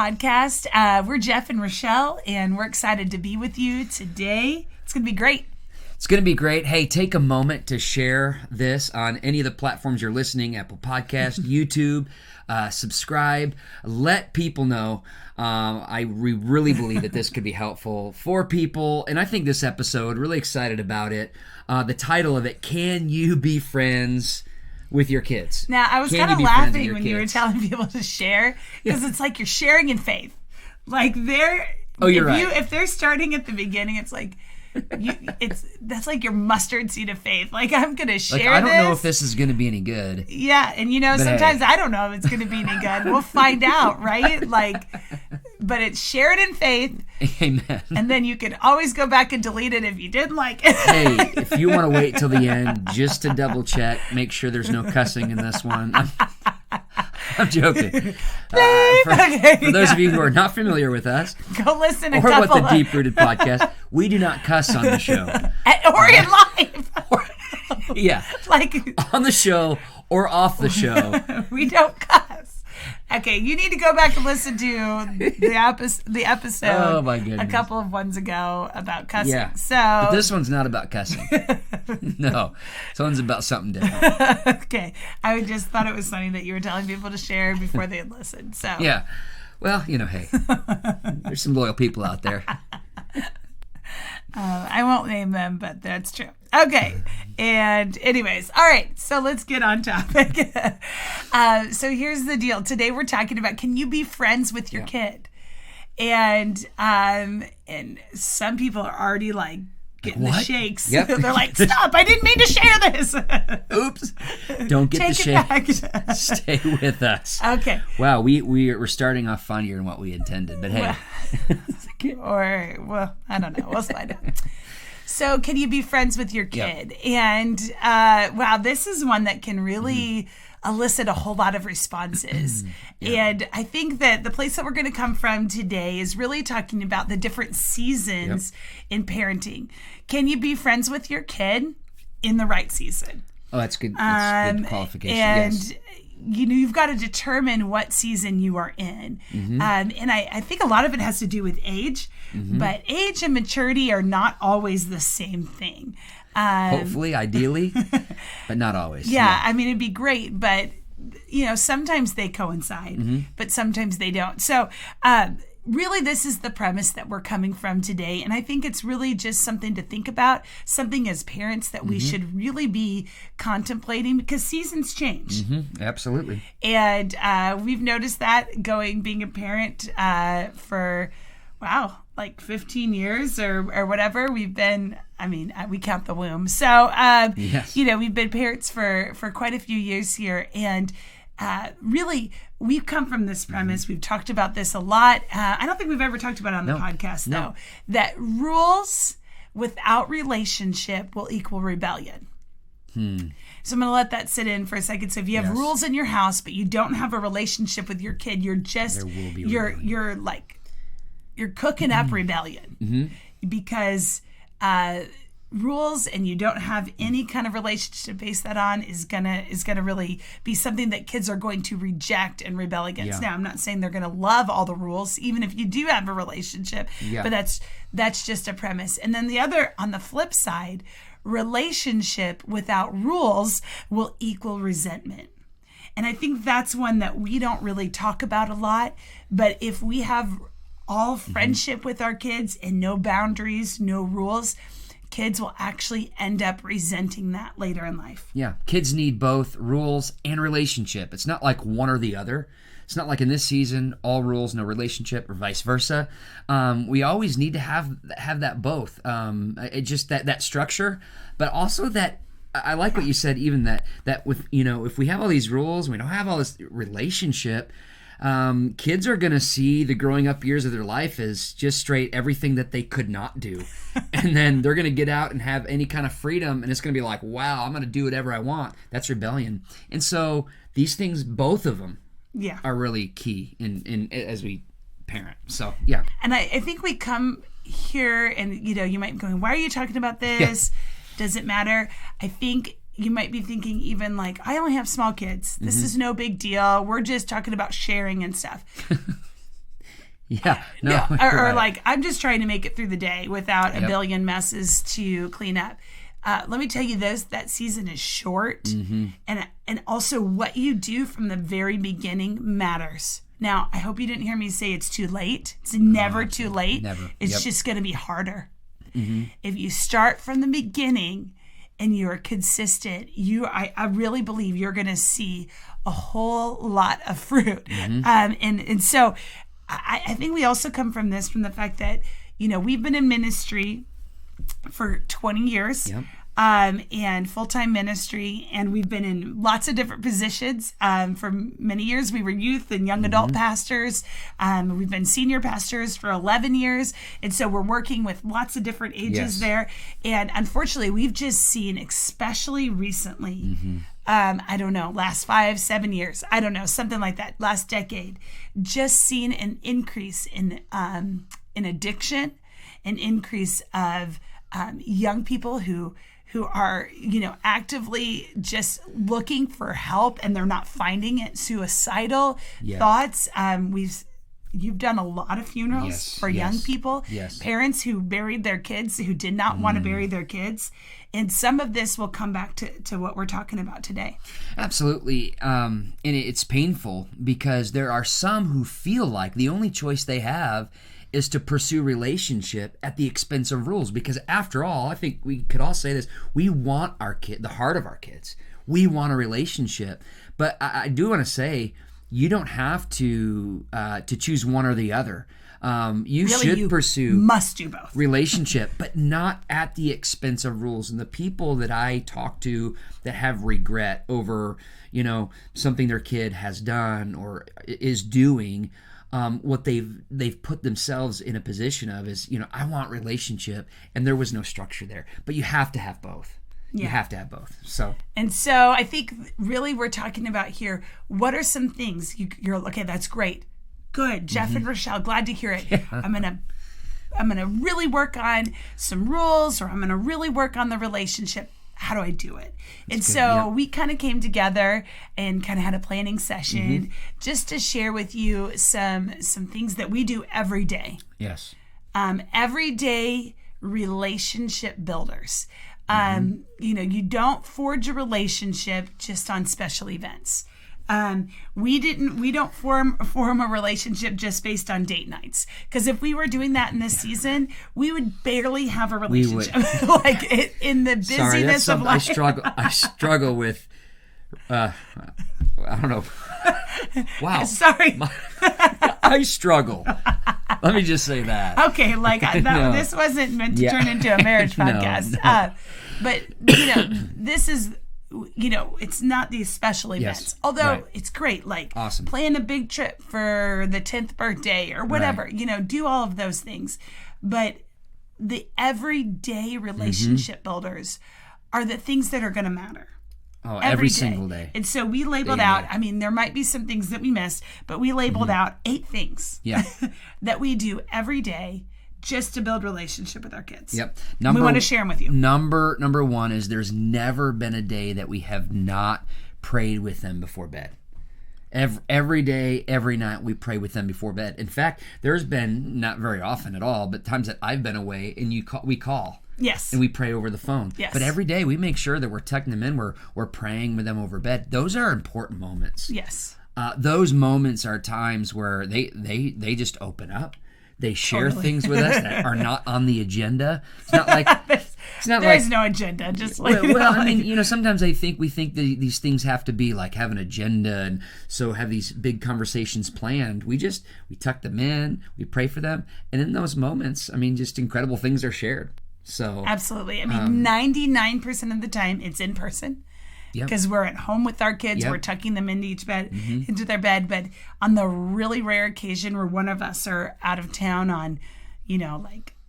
podcast. We're Jeff and Rochelle, and we're excited to be with you today. It's going to be great. It's going to be great. Hey, take a moment to share this on any of the platforms you're listening, Apple Podcast, YouTube, subscribe. Let people know. We really believe that this could be helpful for people, and I think this episode, really excited about it. The title of it, Can You Be Friends with Your Kids? Now, I was kind of laughing when you were telling people to share, because it's like you're sharing in faith. Like you're right. If they're starting at the beginning, it's like, that's like your mustard seed of faith. Like, I'm gonna share this. I don't know if this is gonna be any good. Yeah, and sometimes I don't know if it's gonna be any good. We'll find out, right? Like, but it's share it in faith. Amen. And then you can always go back and delete it if you didn't like it. Hey, if you want to wait till the end just to double check, make sure there's no cussing in this one. I'm joking. For those of you who are not familiar with us, go listen or with the Deep Rooted podcast, we do not cuss on the show. Or in life. Yeah. Like on the show or off the show. We don't cuss. Okay, you need to go back and listen to the episode oh my goodness. A couple of ones ago about cussing. Yeah. But this one's not about cussing. No. This one's about something different. Okay. I just thought it was funny that you were telling people to share before they had listened. So yeah. Well, hey, there's some loyal people out there. I won't name them, but that's true. Okay. And anyways, all right. So let's get on topic. So here's the deal. Today we're talking about, can you be friends with your kid? And some people are already like getting the shakes. Yep. They're like, stop, I didn't mean to share this. Oops. Don't get the shakes. Stay with us. Okay. Wow, we're starting off funnier than what we intended, but hey. I don't know. We'll find out. So can you be friends with your kid? Yep. And wow, this is one that can really elicit a whole lot of responses. Yeah. And I think that the place that we're going to come from today is really talking about the different seasons in parenting. Can you be friends with your kid in the right season? Oh, that's good. That's good qualification. And yes. You've got to determine what season you are in. And I think a lot of it has to do with age, but age and maturity are not always the same thing. Hopefully, ideally, but not always. Yeah, I mean, it'd be great, but, sometimes they coincide, but sometimes they don't. So, really, this is the premise that we're coming from today. And I think it's really just something to think about, something as parents that we should really be contemplating, because seasons change. Absolutely. And we've noticed that being a parent for, like 15 years or whatever. We've been, we count the womb. So, yes. We've been parents for quite a few years here. And really, we've come from this premise. We've talked about this a lot. I don't think we've ever talked about it on the podcast, though, that rules without relationship will equal rebellion. So I'm going to let that sit in for a second. So if you have rules in your house, but you don't have a relationship with your kid, you're just, you're cooking up rebellion because rules and you don't have any kind of relationship to base that on is gonna really be something that kids are going to reject and rebel against. Now, I'm not saying they're going to love all the rules, even if you do have a relationship, but that's just a premise. And then on the flip side, relationship without rules will equal resentment. And I think that's one that we don't really talk about a lot, but if we have all friendship with our kids and no boundaries, no rules, kids will actually end up resenting that later in life. Yeah, kids need both rules and relationship. It's not like one or the other. It's not like in this season, all rules, no relationship, or vice versa. We always need to have that both. It just that structure, but also that I like what you said. Even that with if we have all these rules, we don't have all this relationship. Kids are going to see the growing up years of their life as just straight everything that they could not do. And then they're going to get out and have any kind of freedom, and it's going to be like, wow, I'm going to do whatever I want. That's rebellion. And so these things, both of them, are really key in as we parent. So, yeah. And I think we come here and, you might be going, why are you talking about this? Does it matter? I think you might be thinking even like, I only have small kids. This is no big deal. We're just talking about sharing and stuff. Yeah. No. or right. like, I'm just trying to make it through the day without a Yep. billion messes to clean up. Let me tell you this, that season is short. Mm-hmm. And also what you do from the very beginning matters. Now, I hope you didn't hear me say it's too late. It's never too late. Never. It's Yep. just going to be harder. Mm-hmm. If you start from the beginning and you're consistent, I really believe you're going to see a whole lot of fruit. Mm-hmm. And so I think we also come from the fact that, we've been in ministry for 20 years. Yep. And full-time ministry, and we've been in lots of different positions. For many years, we were youth and young adult pastors. We've been senior pastors for 11 years, and so we're working with lots of different ages Yes. there. And unfortunately, we've just seen, especially recently, I don't know, last 5-7 years, I don't know, something like that, last decade, just seen an increase in addiction, an increase of young people who are, actively just looking for help and they're not finding it, suicidal thoughts. You've done a lot of funerals Yes, for yes, young people, yes. parents who buried their kids who did not want to bury their kids. And some of this will come back to what we're talking about today. Absolutely. And it's painful because there are some who feel like the only choice they have is to pursue relationship at the expense of rules. Because after all, I think we could all say this, we want the heart of our kids. We want a relationship. But I do want to say, you don't have to choose one or the other. You should pursue must do both. relationship, but not at the expense of rules. And the people that I talk to that have regret over, something their kid has done or is doing, what they've put themselves in a position of is, I want relationship, and there was no structure there. But you have to have both. You have to have both. And so I think really we're talking about here, what are some things you're okay, that's great. Good. Jeff and Rochelle, glad to hear it. Yeah. I'm gonna really work on some rules, or I'm gonna really work on the relationship. How do I do it? And so we kind of came together and kind of had a planning session just to share with you some things that we do every day. Yes. Everyday relationship builders. You don't forge a relationship just on special events. We don't form a relationship just based on date nights. Because if we were doing that in this season, we would barely have a relationship. In the busyness of life. I struggle with. I don't know. Wow. Sorry. I struggle. Let me just say that. Okay, no. This wasn't meant to turn into a marriage podcast. No. But this is. It's not these special events. Although it's great, awesome. Plan a big trip for the 10th birthday or whatever, do all of those things. But the everyday relationship builders are the things that are going to matter. Oh, every single day. And so we labeled out, there might be some things that we missed, but we labeled out 8 things that we do every day just to build relationship with our kids. Yep. We want to share them with you. Number one is there's never been a day that we have not prayed with them before bed. Every day, every night, we pray with them before bed. In fact, there's been, not very often at all, but times that I've been away and we call. Yes. And we pray over the phone. Yes. But every day we make sure that we're tucking them in. We're praying with them over bed. Those are important moments. Yes. Those moments are times where they just open up. They share things with us that are not on the agenda. It's not like there's no agenda. Just sometimes we think these things have to be have an agenda, and so have these big conversations planned. We tuck them in, we pray for them, and in those moments, just incredible things are shared. So absolutely, 99% of the time it's in person. Because we're at home with our kids, we're tucking them into their bed. But on the really rare occasion where one of us are out of town on,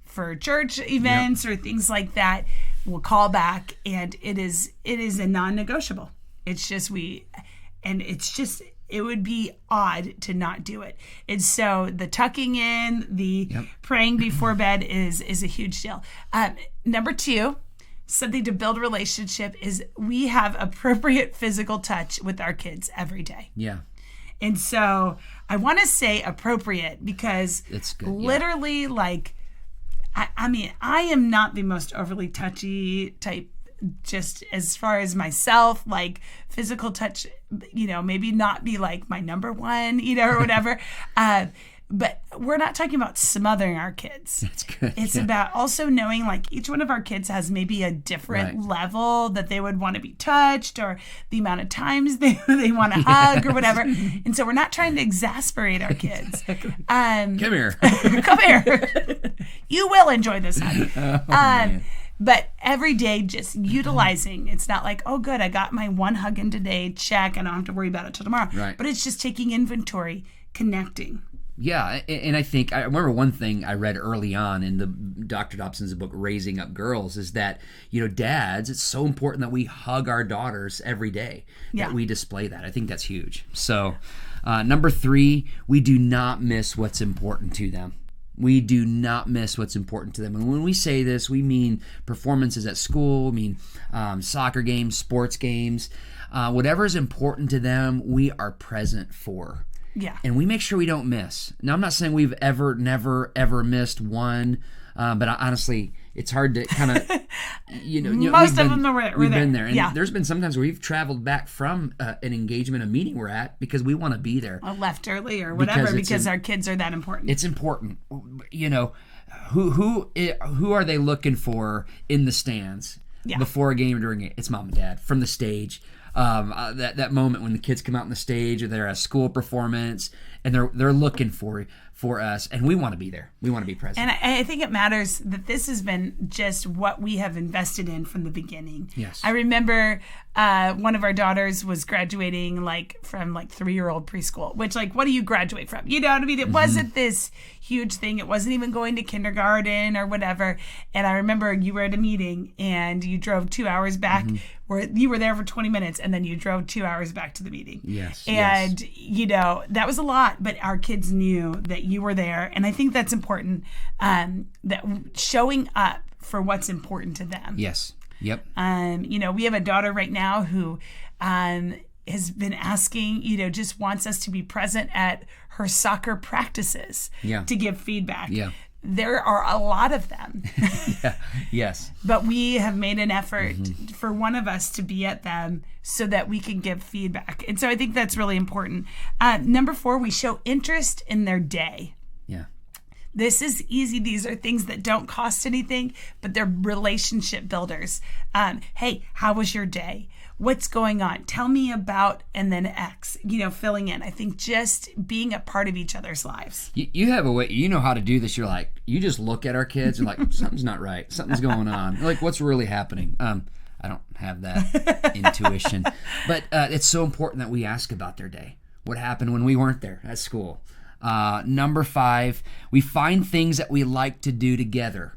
for church events or things like that, we'll call back, and it is a non-negotiable. It's just it would be odd to not do it. And so the tucking in, the praying before bed is a huge deal. Number 2. Something to build a relationship is we have appropriate physical touch with our kids every day. Yeah. And so I want to say appropriate because It's good, yeah. literally like, I mean, I am not the most overly touchy type, just as far as myself, like physical touch, maybe not be like my number one, or whatever. But we're not talking about smothering our kids. That's good. It's about also knowing like each one of our kids has maybe a different level that they would want to be touched, or the amount of times they want to hug or whatever. And so we're not trying to exasperate our kids. Come here. Come here. You will enjoy this hug. But every day, just utilizing. It's not like, oh, good, I got my one hug in today. Check. I don't have to worry about it till tomorrow. Right. But it's just taking inventory, connecting. Yeah, and I remember one thing I read early on in the Dr. Dobson's book, Raising Up Girls, is that, dads, it's so important that we hug our daughters every day, that we display that. I think that's huge. So, number 3, we do not miss what's important to them. We do not miss what's important to them. And when we say this, we mean performances at school, soccer games, sports games, whatever is important to them, we are present for. Yeah. And we make sure we don't miss. Now, I'm not saying we've never, ever missed one, but honestly, it's hard to kind of, most of them we've been there. And yeah. there's been sometimes where we've traveled back from an engagement, a meeting we're at, because we want to be there. Or left early or whatever, because our kids are that important. It's important. Who are they looking for in the stands before a game or during it? It's mom and dad from the stage. That moment when the kids come out on the stage, or they're at a school performance, and they're looking for us, and we want to be there. We want to be present. And I think it matters that this has been just what we have invested in from the beginning. Yes. I remember one of our daughters was graduating from 3-year-old preschool, which what do you graduate from? You know what I mean? It wasn't this huge thing. It wasn't even going to kindergarten or whatever. And I remember you were at a meeting and you drove 2 hours back, where you were there for 20 minutes and then you drove 2 hours back to the meeting. Yes. And, that was a lot, but our kids knew that you were there. And I think that's important, that showing up for what's important to them. Yes. Yep. We have a daughter right now who has been asking, just wants us to be present at her soccer practices to give feedback. Yeah. There are a lot of them. Yeah. Yes. But we have made an effort for one of us to be at them so that we can give feedback. And so I think that's really important. Number 4, we show interest in their day. Yeah. This is easy. These are things that don't cost anything, but they're relationship builders. Hey, how was your day? What's going on? Tell me about, and then X, filling in. I think just being a part of each other's lives. You have a way, how to do this. You're like, you just look at our kids and something's not right. Something's going on. Like, what's really happening? I don't have that intuition. But it's so important that we ask about their day. What happened when we weren't there at school? Number 5, we find things that we like to do together.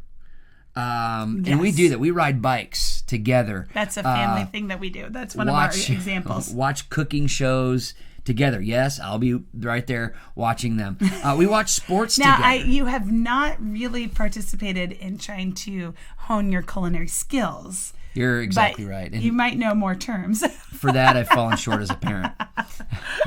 And we do that. We ride bikes together. That's a family thing that we do. That's one of our examples. Watch cooking shows together. Yes, I'll be right there watching them. We watch sports together. Now, you have not really participated in trying to hone your culinary skills. You're exactly right. And you might know more terms. For that, I've fallen short as a parent.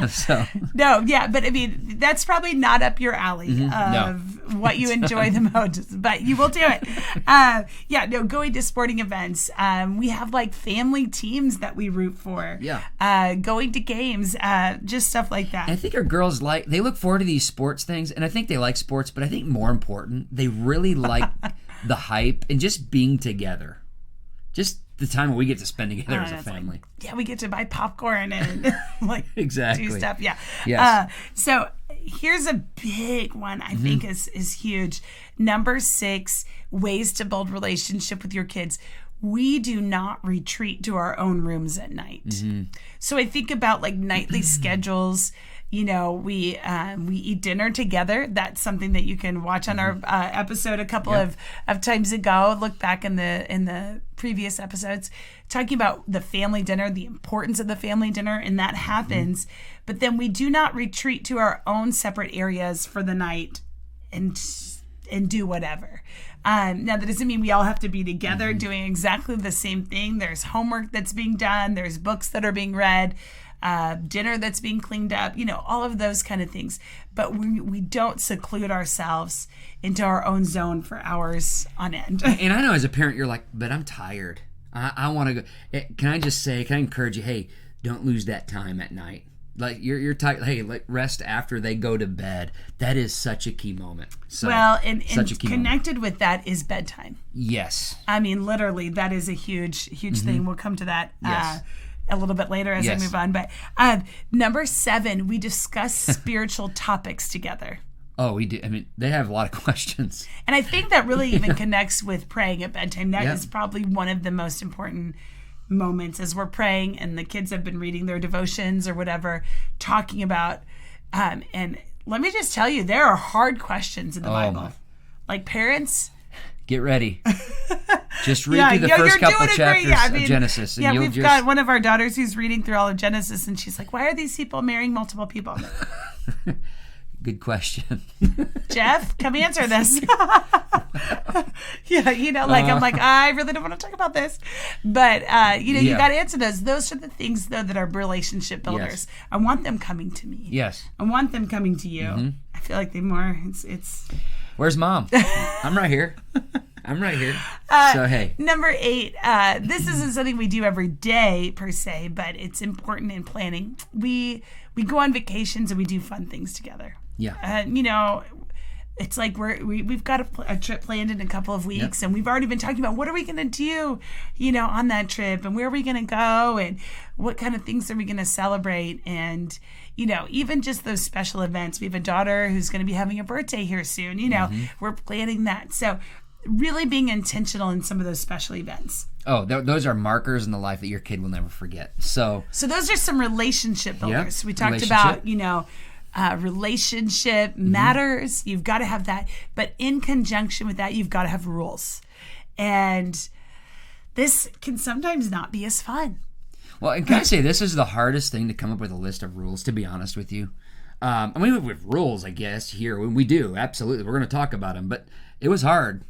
So no, yeah, but I mean, that's probably not up your alley of what you enjoy the most, but you will do it. Going to sporting events. We have family teams that we root for. Yeah. Going to games, just stuff like that. And I think our girls they look forward to these sports things, and I think they like sports, but I think more important, they really like the hype and just being together. Just the time we get to spend together as a family. We get to buy popcorn and exactly. do stuff. Yeah. Yes. So here's a big one I think is huge. Number 6, ways to build relationship with your kids. We do not retreat to our own rooms at night. So I think about nightly schedules. We eat dinner together. That's something that you can watch on our episode a couple of times ago. Look back in the previous episodes, talking about the family dinner, the importance of the family dinner, and that happens. But then we do not retreat to our own separate areas for the night and do whatever. Now, that doesn't mean we all have to be together doing exactly the same thing. There's homework that's being done. There's books that are being read. dinner that's being cleaned up, all of those kind of things. But we don't seclude ourselves into our own zone for hours on end. And I know as a parent, you're like, but I'm tired. I want to go. Can I encourage you, hey, don't lose that time at night. Like you're tired. Hey, rest after they go to bed. That is such a key moment. So, and connected with that is bedtime. Yes. I mean, literally, that is a huge thing. We'll come to that a little bit later as I move on. But number 7, we discuss spiritual topics together. Oh, we do. I mean, they have a lot of questions. And I think that really even connects with praying at bedtime. That is probably one of the most important moments as we're praying and the kids have been reading their devotions or whatever, talking about, and let me just tell you, there are hard questions in the Bible. Like parents, get ready. Just read through the first couple chapters of Genesis. And we've got one of our daughters who's reading through all of Genesis, and she's like, why are these people marrying multiple people? Good question. Jeff, come answer this. I'm like, I really don't want to talk about this. But, you got to answer those. Those are the things, though, that are relationship builders. Yes. I want them coming to me. Yes. I want them coming to you. Mm-hmm. I feel like it's. Where's Mom? I'm right here. So, hey. Number 8, this isn't something we do every day, per se, but it's important in planning. We go on vacations and we do fun things together. Yeah. It's like we've got a trip planned in a couple of weeks, and we've already been talking about what are we going to do, on that trip, and where are we going to go, and what kind of things are we going to celebrate, and even just those special events. We have a daughter who's going to be having a birthday here soon. We're planning that. So really being intentional in some of those special events. Oh, those are markers in the life that your kid will never forget. So those are some relationship builders. We talked about, relationship matters. You've got to have that. But in conjunction with that, you've got to have rules. And this can sometimes not be as fun. Well, and can I say, this is the hardest thing to come up with a list of rules, to be honest with you. With rules, I guess, here. We do, absolutely. We're going to talk about them. But it was hard.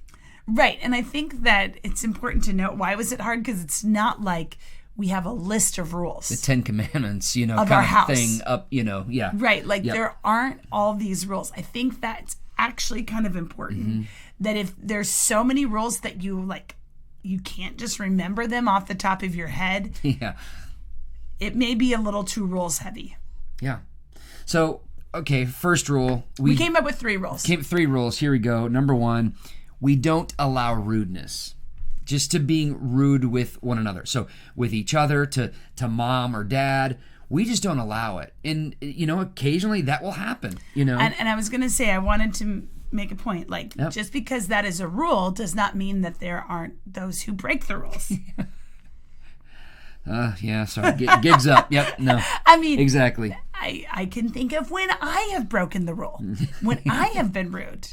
Right. And I think that it's important to note, why was it hard? Because it's not like we have a list of rules. The 10 Commandments, of kind our of house. Thing up, yeah. Right. Like there aren't all these rules. I think that's actually kind of important, that if there's so many rules that you can't just remember them off the top of your head. Yeah. It may be a little too rules heavy. Yeah. So, okay, first rule. We came up with 3 rules. 3 rules. Here we go. Number 1, we don't allow rudeness. Just to being rude with one another. So with each other, to mom or dad, we just don't allow it. And, occasionally that will happen, And I was going to say, I wanted to make a point. Just because that is a rule does not mean that there aren't those who break the rules. Sorry. Gigs up. Yep, no. I mean, exactly. I can think of when I have broken the rule, when I have been rude.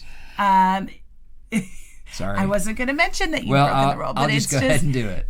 Sorry. I wasn't going to mention that you've broken the rule, but I'll just go ahead and do it.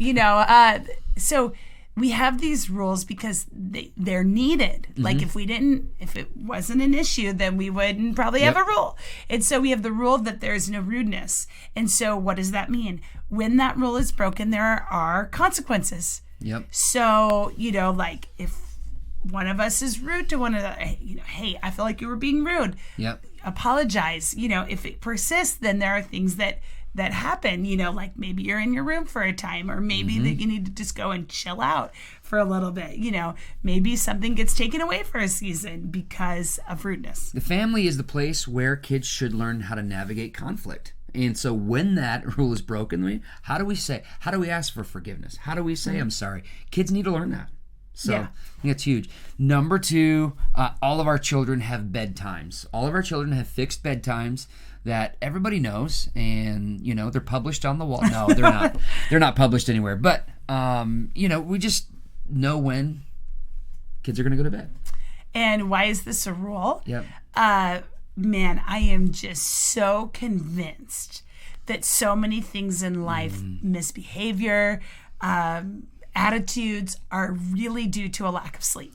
So we have these rules because they're needed. Like if it wasn't an issue, then we wouldn't probably have a rule. And so we have the rule that there's no rudeness. And so what does that mean? When that rule is broken, there are consequences. Yep. So, if one of us is rude to one another, hey, I feel like you were being rude. Yep. Apologize. If it persists, then there are things that happen, like maybe you're in your room for a time, or maybe that you need to just go and chill out for a little bit. Maybe something gets taken away for a season because of rudeness. The family is the place where kids should learn how to navigate conflict. And so when that rule is broken, how do we ask for forgiveness? How do we say, I'm sorry? Kids need to learn that. So I think it's huge. Number 2, all of our children have bedtimes. All of our children have fixed bedtimes that everybody knows, and they're published on the wall. No, they're not. They're not published anywhere. But we just know when kids are going to go to bed. And why is this a rule? Yep. Man, I am just so convinced that so many things in life, misbehavior, attitudes, are really due to a lack of sleep.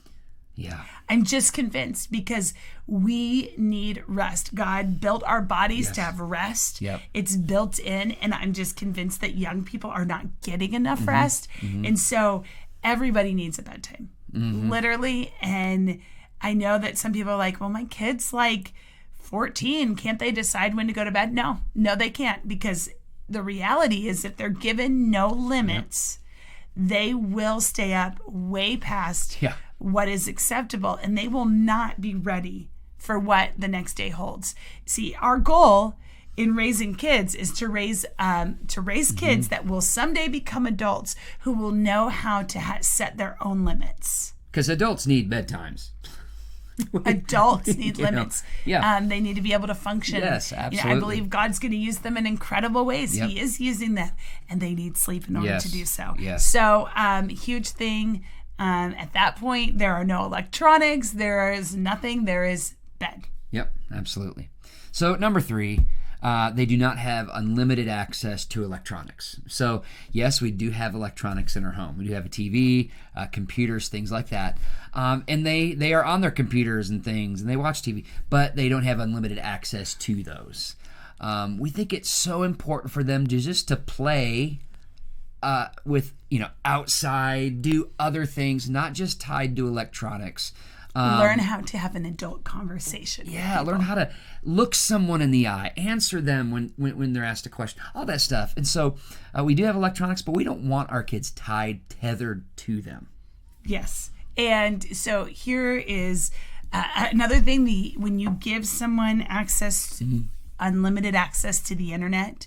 Yeah. I'm just convinced because we need rest. God built our bodies to have rest. Yep. It's built in, and I'm just convinced that young people are not getting enough rest. And so everybody needs a bedtime. literally. And I know that some people are like, well, my kid's like 14. Can't they decide when to go to bed? No, they can't, because the reality is if they're given no limits, they will stay up way past what is acceptable, and they will not be ready for what the next day holds. See, our goal in raising kids is to raise kids that will someday become adults who will know how to set their own limits. Because adults need bedtimes. Adults need limits. Yeah. They need to be able to function. Yes, absolutely. I believe God's going to use them in incredible ways. Yep. He is using them, and they need sleep in order to do so. Yes. So, huge thing. At that point, there are no electronics. There is nothing. There is bed. Yep, absolutely. So, number 3, they do not have unlimited access to electronics. So, yes, we do have electronics in our home. We do have a TV, computers, things like that. And they are on their computers and things, and they watch TV, but they don't have unlimited access to those. We think it's so important for them to play with, outside, do other things, not just tied to electronics. Learn how to have an adult conversation. Yeah, learn how to look someone in the eye, answer them when they're asked a question, all that stuff. And so we do have electronics, but we don't want our kids tethered to them. Yes. And so here is another thing. When you give someone access, unlimited access to the internet,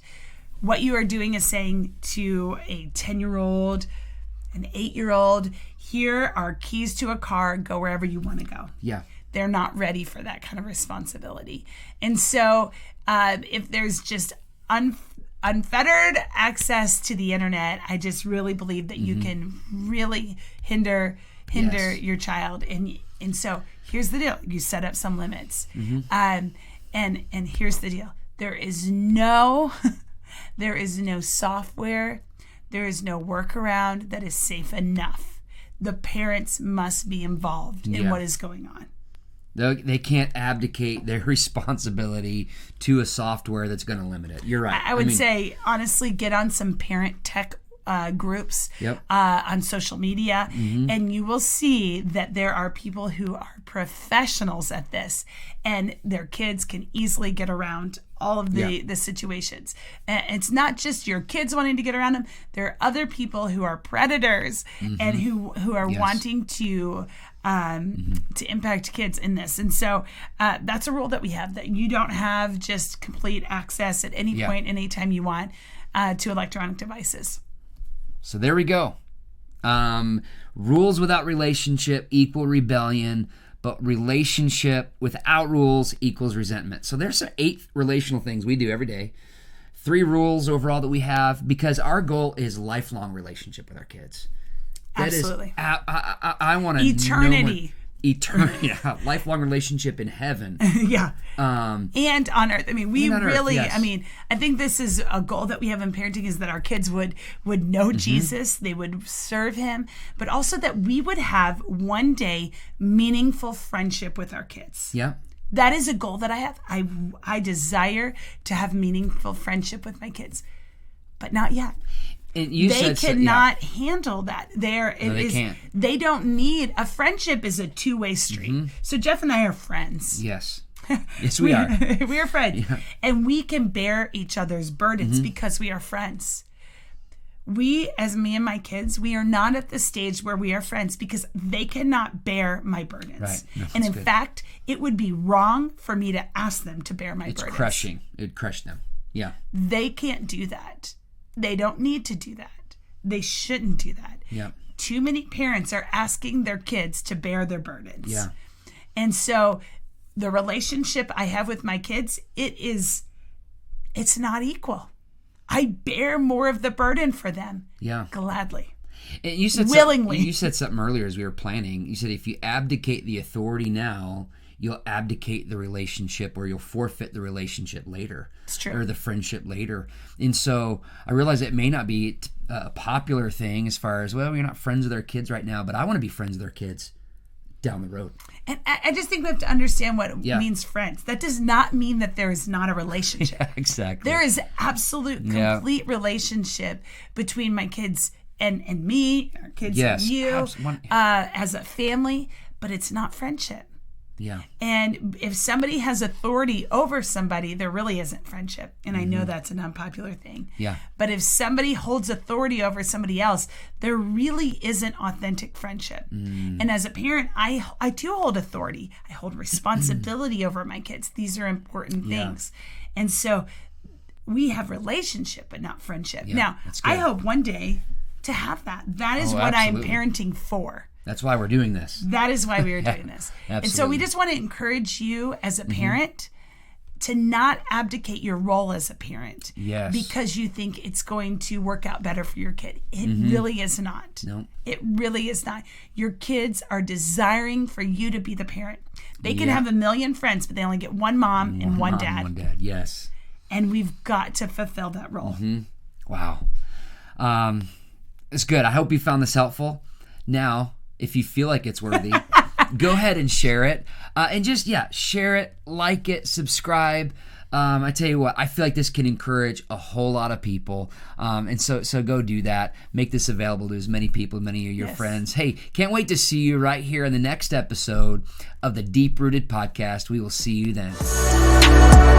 what you are doing is saying to a 10-year-old, an 8-year-old, here are keys to a car, go wherever you want to go. Yeah. They're not ready for that kind of responsibility. And so if there's just unfettered access to the internet, I just really believe that you can really hinder your child. And so here's the deal. You set up some limits. And here's the deal. There is no software, there is no workaround that is safe enough. The parents must be involved in what is going on. They can't abdicate their responsibility to a software that's going to limit it. You're right. I would say, honestly, get on some parent tech groups on social media, and you will see that there are people who are professionals at this, and their kids can easily get around all of the situations. And it's not just your kids wanting to get around them. There are other people who are predators and who are wanting to impact kids in this. And so that's a rule that we have, that you don't have just complete access at any point, anytime you want, to electronic devices. So there we go. Rules without relationship equal rebellion, but relationship without rules equals resentment. So there's 8 relational things we do every day. 3 rules overall that we have, because our goal is lifelong relationship with our kids. That Absolutely. I want to eternity. Eternity, lifelong relationship in heaven. And on earth. I mean, we really, I mean, I think this is a goal that we have in parenting, is that our kids would know Jesus, they would serve him, but also that we would have one day meaningful friendship with our kids. Yeah. That is a goal that I have. I desire to have meaningful friendship with my kids, but not yet. They cannot handle that. They can't. They don't need a friendship. Is a two-way street. So Jeff and I are friends. Yes. Yes, we are. We are friends, and we can bear each other's burdens because we are friends. We, as me and my kids, we are not at the stage where we are friends because they cannot bear my burdens. Right. No, and in fact, it would be wrong for me to ask them to bear my burdens. It's crushing. It'd crush them. Yeah. They can't do that. They don't need to do that. They shouldn't do that. Yeah. Too many parents are asking their kids to bear their burdens. Yeah. And so the relationship I have with my kids, it's not equal. I bear more of the burden for them. Yeah. Gladly. And you said willingly. You said something earlier as we were planning. You said if you abdicate the authority now, you'll abdicate the relationship, or you'll forfeit the relationship later. It's true. Or the friendship later. And so I realize it may not be a popular thing as far as, well, you're not friends with our kids right now, but I want to be friends with our kids down the road. And I just think we have to understand what it means friends. That does not mean that there is not a relationship. Yeah, exactly. There is absolute, complete relationship between my kids and me, our kids Yes. and you, One- as a family, but it's not friendship. Yeah. And if somebody has authority over somebody, there really isn't friendship. And I know Mm-hmm. that's an unpopular thing. Yeah. But if somebody holds authority over somebody else, there really isn't authentic friendship. And as a parent, I do hold authority. I hold responsibility over my kids. These are important things. And so we have relationship, but not friendship. Now, that's good. I hope one day to have that. That is Oh, what absolutely. I'm parenting for. That's why we're doing this. That is why we are doing this. And so we Absolutely. just want to encourage you as a parent to not abdicate your role as a parent Yes. because you think it's going to work out better for your kid. It really is not. No. It really is not. Your kids are desiring for you to be the parent. They can Yeah. have a million friends, but they only get one mom and one Mom, dad. One dad. Yes. And we've got to fulfill that role. Wow. It's good. I hope you found this helpful. Now, if you feel like it's worthy, go ahead and share it. And just, share it, like it, subscribe. I tell you what, I feel like this can encourage a whole lot of people. And so go do that. Make this available to as many people, many of your friends. Hey, can't wait to see you right here in the next episode of the Deep Rooted Podcast. We will see you then.